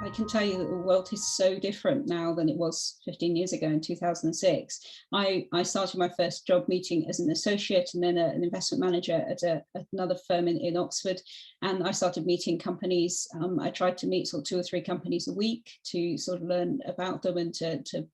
I can tell you that the world is so different now than it was 15 years ago in 2006. I started my first job meeting as an associate and then an investment manager at another firm in Oxford. And I started meeting companies. I tried to meet sort of 2 or 3 companies a week to sort of learn about them and to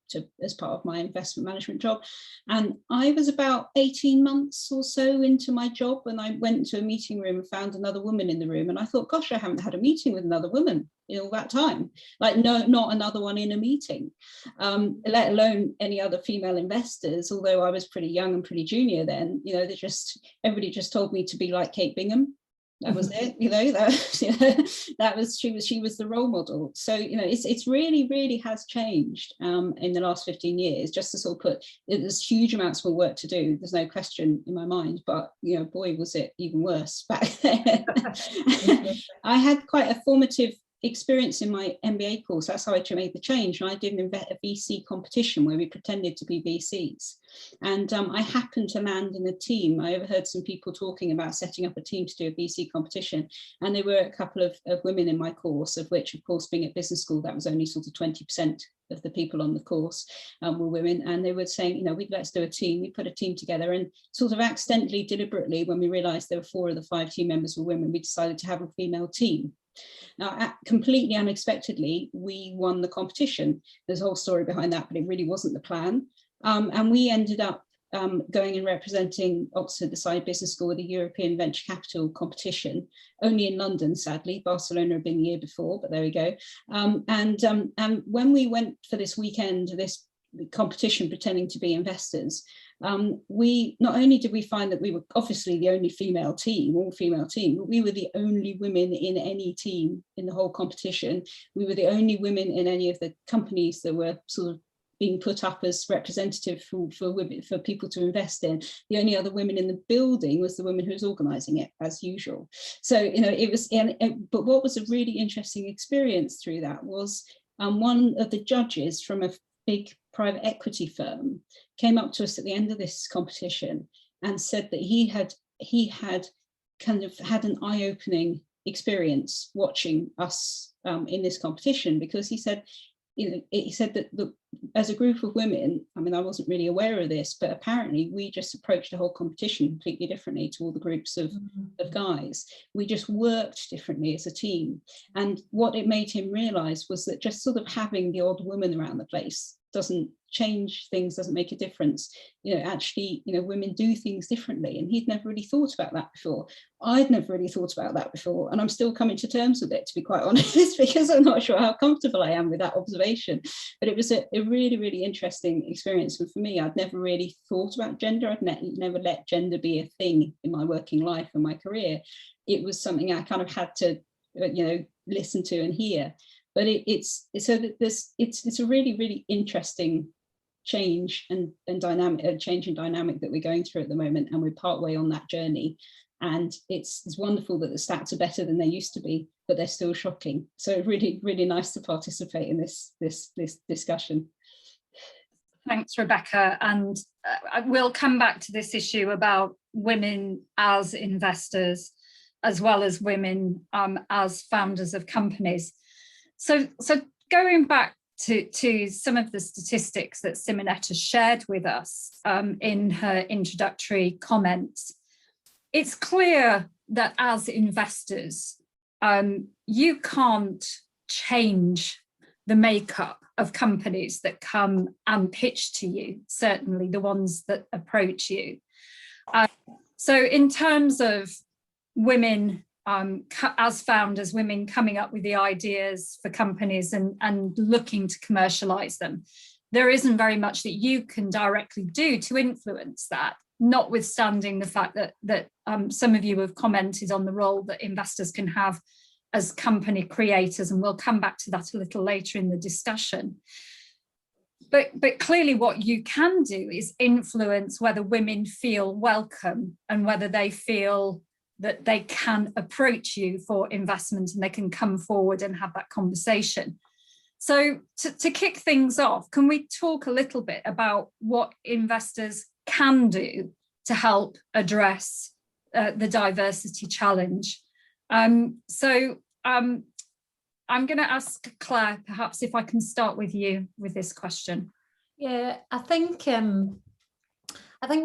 as part of my investment management job. And I was about 18 months or so into my job when I went into a meeting room and found another woman in the room. And I thought, gosh, I haven't had a meeting with another woman in all that time. Like, no, not another one in a meeting, let alone any other female investors. Although I was pretty young and pretty junior then, you know, everybody just told me to be like Kate Bingham. That was it, you know, she was the role model. So, you know, it's really has changed in the last 15 years, just to sort of put, there's huge amounts more work to do. There's no question in my mind, but, you know, boy, was it even worse back then. I had quite a formative experience in my MBA course. That's how I made the change. And I did a VC competition where we pretended to be VCs. And I happened to land in a team. I overheard some people talking about setting up a team to do a VC competition. And there were a couple of women in my course, of which, of course, being at business school, that was only sort of 20% of the people on the course were women. And they were saying, you know, let's do a team. We put a team together, and sort of accidentally, deliberately, when we realized there were 4 of the 5 team members were women, we decided to have a female team. Now, completely unexpectedly, we won the competition. There's a whole story behind that, but it really wasn't the plan. And we ended up going and representing Oxford, the Side Business School, with a European venture capital competition, only in London, sadly. Barcelona had been the year before, but there we go. And when we went for this weekend, this competition pretending to be investors, we not only did we find that we were obviously the only female team, all-female team, but we were the only women in any team in the whole competition. We were the only women in any of the companies that were sort of being put up as representative for women, for people to invest in. The only other women in the building was the woman who was organising it, as usual. So, you know, it was, but what was a really interesting experience through that was one of the judges from a big private equity firm came up to us at the end of this competition and said that he had kind of had an eye-opening experience watching us in this competition, because he said, you know, he said that as a group of women, I mean, I wasn't really aware of this, but apparently we just approached the whole competition completely differently to all the groups of guys. We just worked differently as a team. And what it made him realize was that just sort of having the odd woman around the place doesn't change things, doesn't make a difference. You know, actually, you know, women do things differently, and he'd never really thought about that before. I'd never really thought about that before, and I'm still coming to terms with it, to be quite honest, because I'm not sure how comfortable I am with that observation. But it was a really interesting experience. And for me, I'd never really thought about gender. I'd never let gender be a thing in my working life and my career. It was something I kind of had to, you know, listen to and hear. But it's a really interesting change and dynamic, change in dynamic that we're going through at the moment, and we're partway on that journey. And it's wonderful that the stats are better than they used to be, but they're still shocking. So really nice to participate in this discussion. Thanks, Rebecca. And we'll come back to this issue about women as investors, as well as women as founders of companies. So going back to some of the statistics that Simonetta shared with us in her introductory comments, it's clear that as investors, you can't change the makeup of companies that come and pitch to you, certainly the ones that approach you. So in terms of women as founders, women coming up with the ideas for companies and looking to commercialize them, there isn't very much that you can directly do to influence that, notwithstanding the fact that some of you have commented on the role that investors can have as company creators, and we'll come back to that a little later in the discussion. But clearly what you can do is influence whether women feel welcome and whether they feel that they can approach you for investment and they can come forward and have that conversation. So to kick things off, can we talk a little bit about what investors can do to help address the diversity challenge? I'm going to ask Claire, perhaps if I can start with you with this question. Yeah, I think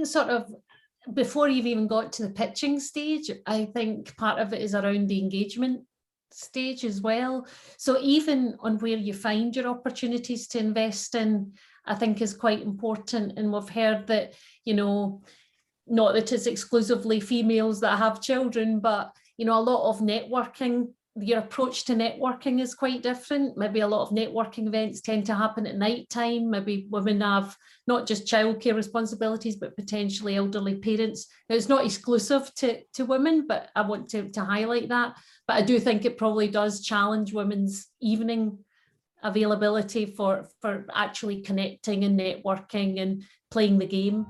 sort of before you've even got to the pitching stage, I think part of it is around the engagement stage as well. So even on where you find your opportunities to invest in, I think is quite important. And we've heard that, you know, not that it's exclusively females that have children, but, you know, a lot of networking, your approach to networking is quite different. Maybe a lot of networking events tend to happen at night time. Maybe women have not just childcare responsibilities, but potentially elderly parents. Now, it's not exclusive to women, but I want to highlight that. But I do think it probably does challenge women's evening availability for actually connecting and networking and playing the game.